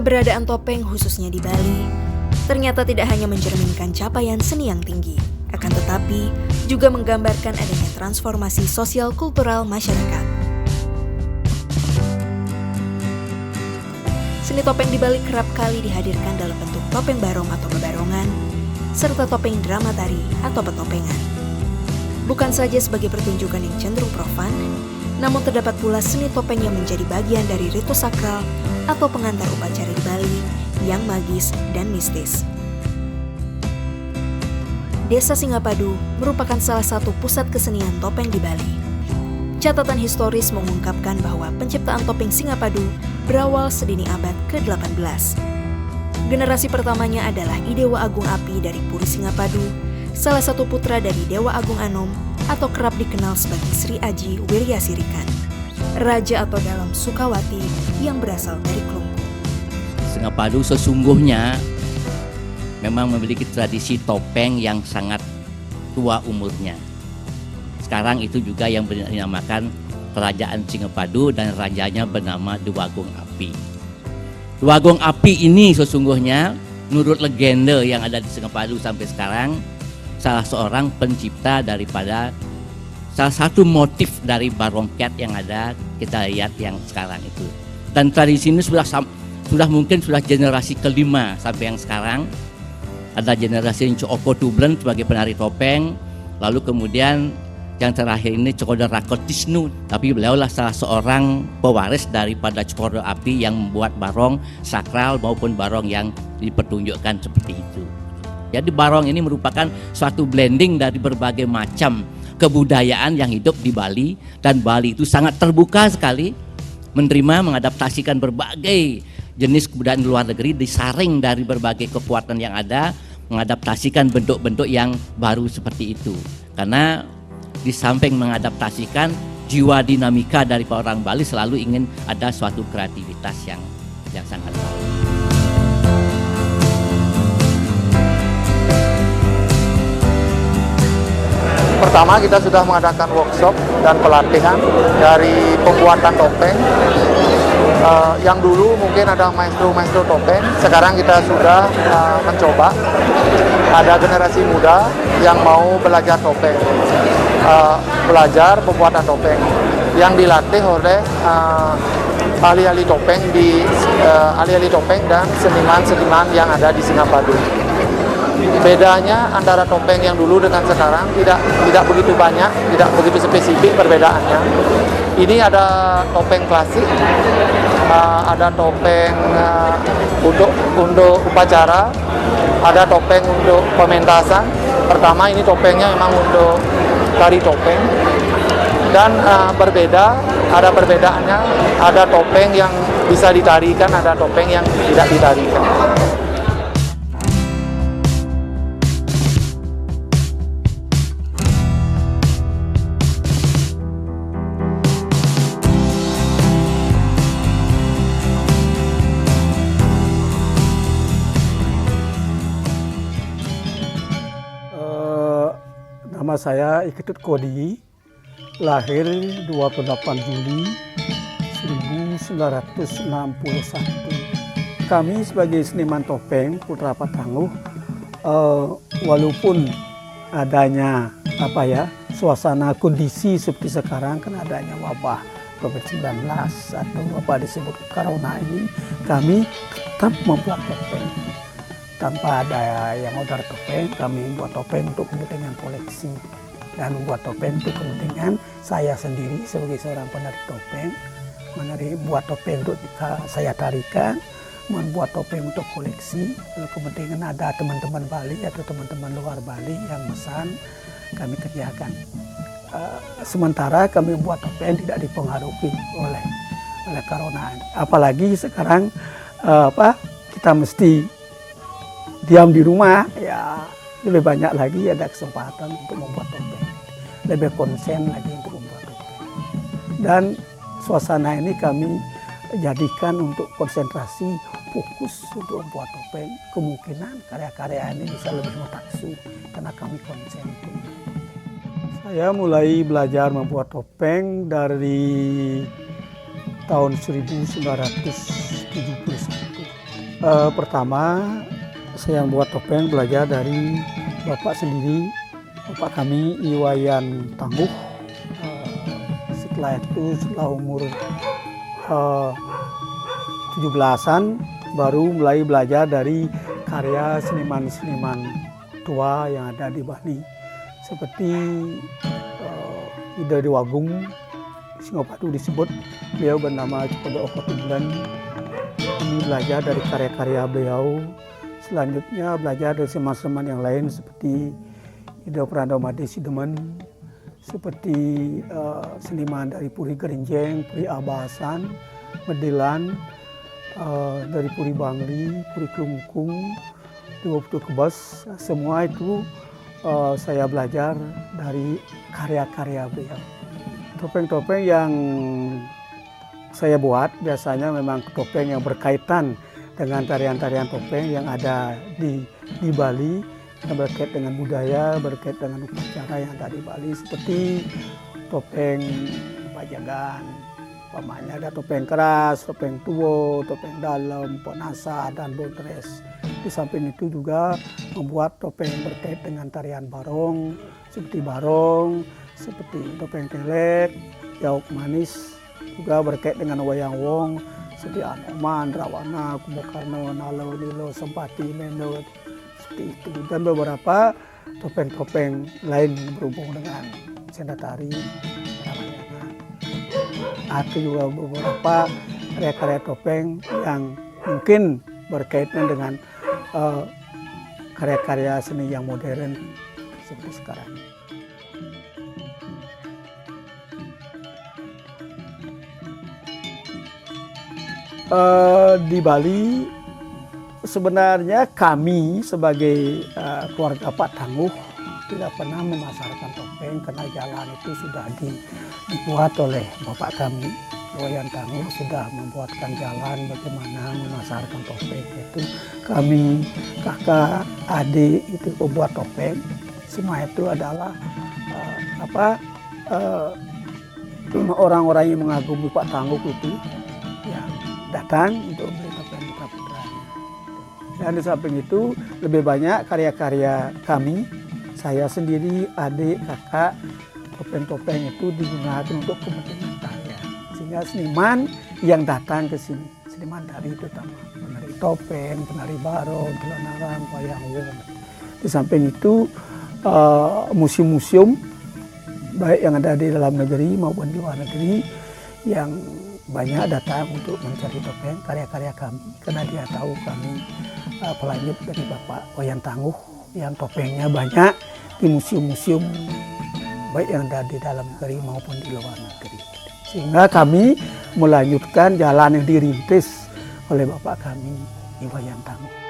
Keberadaan topeng khususnya di Bali ternyata tidak hanya mencerminkan capaian seni yang tinggi, akan tetapi juga menggambarkan adanya transformasi sosial kultural masyarakat. Seni topeng di Bali kerap kali dihadirkan dalam bentuk topeng barong atau bebarongan, serta topeng drama tari atau petopengan. Bukan saja sebagai pertunjukan yang cenderung profan, namun terdapat pula seni topeng yang menjadi bagian dari ritus sakral atau pengantar upacara di Bali yang magis dan mistis. Desa Singapadu merupakan salah satu pusat kesenian topeng di Bali. Catatan historis mengungkapkan bahwa penciptaan topeng Singapadu berawal sedini abad ke-18. Generasi pertamanya adalah Idewa Agung Api dari Puri Singapadu, salah satu putra dari Dewa Agung Anom atau kerap dikenal sebagai Sri Aji Wirya Sirikan, raja atau dalam Sukawati yang berasal dari Klungkung. Singapadu sesungguhnya memang memiliki tradisi topeng yang sangat tua umurnya. Sekarang itu juga yang dinamakan Kerajaan Singapadu dan rajanya bernama Dewa Agung Api. Dewa Agung Api ini sesungguhnya menurut legenda yang ada di Singapadu sampai sekarang salah seorang pencipta daripada salah satu motif dari barongket yang ada kita lihat yang sekarang itu. Dan tradisi ini sudah mungkin generasi kelima sampai yang sekarang. Ada generasi Oko Tublen sebagai penari topeng, lalu kemudian yang terakhir ini Cokoda Rakotisnu, tapi beliaulah salah seorang pewaris daripada Cokoda Api yang membuat barong sakral maupun barong yang dipertunjukkan seperti itu. Jadi barong ini merupakan suatu blending dari berbagai macam kebudayaan yang hidup di Bali, dan Bali itu sangat terbuka sekali menerima mengadaptasikan berbagai jenis kebudayaan luar negeri, disaring dari berbagai kekuatan yang ada, mengadaptasikan bentuk-bentuk yang baru seperti itu. Karena di samping mengadaptasikan jiwa dinamika dari orang Bali selalu ingin ada suatu kreativitas yang sangat baik. Pertama, kita sudah mengadakan workshop dan pelatihan dari pembuatan topeng. Yang dulu mungkin ada maestro topeng, sekarang kita sudah mencoba. Ada generasi muda yang mau belajar topeng, belajar pembuatan topeng, yang dilatih oleh ahli-ahli topeng dan seniman-seniman yang ada di Singapadu. Bedanya antara topeng yang dulu dengan sekarang tidak begitu banyak, tidak begitu spesifik perbedaannya. Ini ada topeng klasik, ada topeng untuk upacara, ada topeng untuk pementasan. Pertama ini topengnya memang untuk tari topeng, dan berbeda, ada perbedaannya. Ada topeng yang bisa ditarikan, ada topeng yang tidak ditarikan. Nama saya Iketut Kodi, lahir 28 Juli 1961. Kami sebagai seniman topeng Putra Patangguh, walaupun adanya suasana kondisi seperti sekarang, kan adanya wabah COVID-19 atau apa disebut corona ini, kami tetap membuat topeng. Tanpa ada yang order topeng, kami membuat topeng untuk kepentingan koleksi dan membuat topeng untuk kepentingan saya sendiri sebagai seorang penari topeng, buat topeng untuk saya tarikan, membuat topeng untuk koleksi. Lalu kepentingan ada teman-teman Bali atau teman-teman luar Bali yang pesan, kami kerjakan. Sementara kami membuat topeng tidak dipengaruhi oleh corona. Apalagi sekarang kita mesti diam di rumah, ya lebih banyak lagi ada kesempatan untuk membuat topeng, lebih konsen lagi untuk membuat topeng. Dan suasana ini kami jadikan untuk konsentrasi, fokus untuk membuat topeng. Kemungkinan karya-karya ini bisa lebih mutaksu karena kami konsen. Saya mulai belajar membuat topeng dari tahun 1971. Pertama, saya buat topeng belajar dari bapak sendiri, bapak kami Iwayan Tangguh. Setelah itu, setelah umur 17-an, baru mulai belajar dari karya seniman-seniman tua yang ada di Bali. Seperti Ida Dewagung, Singapadu disebut, beliau bernama Cokodo Okotumdan. Kami belajar dari karya-karya beliau. Selanjutnya belajar dari seniman-seniman yang lain seperti Ida Prandomade Sidemen, seperti seniman dari Puri Gerinjeng, Puri Abasan, Medilan, dari Puri Bangli, Puri Kelungkung, Dua Putu Kebas. Semua itu saya belajar dari karya-karya beliau. Topeng-topeng yang saya buat biasanya memang topeng yang berkaitan dengan tarian-tarian topeng yang ada di Bali, yang berkait dengan budaya, berkait dengan upacara yang ada di Bali, seperti topeng Pajagan, umpamanya ada topeng keras, topeng tuwo, topeng dalam, ponasa, dan bondres. Di samping itu juga membuat topeng yang berkait dengan tarian barong, seperti topeng telek, jauk manis, juga berkait dengan wayang wong, seperti Anoman, Rawana, Kumbakarna, Nalo, Nilo, Sempati, Mendo, seperti itu. Dan beberapa topeng-topeng lain yang berhubung dengan senda tari, Ramayana. Ada juga beberapa karya-karya topeng yang mungkin berkaitan dengan karya-karya seni yang modern seperti sekarang. Di Bali sebenarnya kami sebagai keluarga Pak Tangguh tidak pernah memasarkan topeng karena jalan itu sudah dibuat oleh bapak kami. Iwayan Tangguh sudah membuatkan jalan bagaimana memasarkan topeng. Itu kami kakak adik itu membuat topeng. Semua itu adalah orang-orang yang mengagumi Pak Tangguh itu yang datang untuk beli topeng di Kaputranya. Dan di samping itu lebih banyak karya-karya kami, saya sendiri, adik, kakak, topeng-topeng itu digunakan untuk kepentingan karya. Sehingga seniman yang datang ke sini, seniman tari terutama, penari topeng, penari barong, kelonarang, wayang wong. Di samping itu museum-museum baik yang ada di dalam negeri maupun di luar negeri yang banyak datang untuk mencari topeng karya-karya kami, karena dia tahu kami pelanjut dari Bapak Iwayan Tangguh yang topengnya banyak di museum-museum baik yang ada di dalam negeri maupun di luar negeri. Sehingga kami melanjutkan jalan yang dirintis oleh Bapak kami Iwayan Tangguh.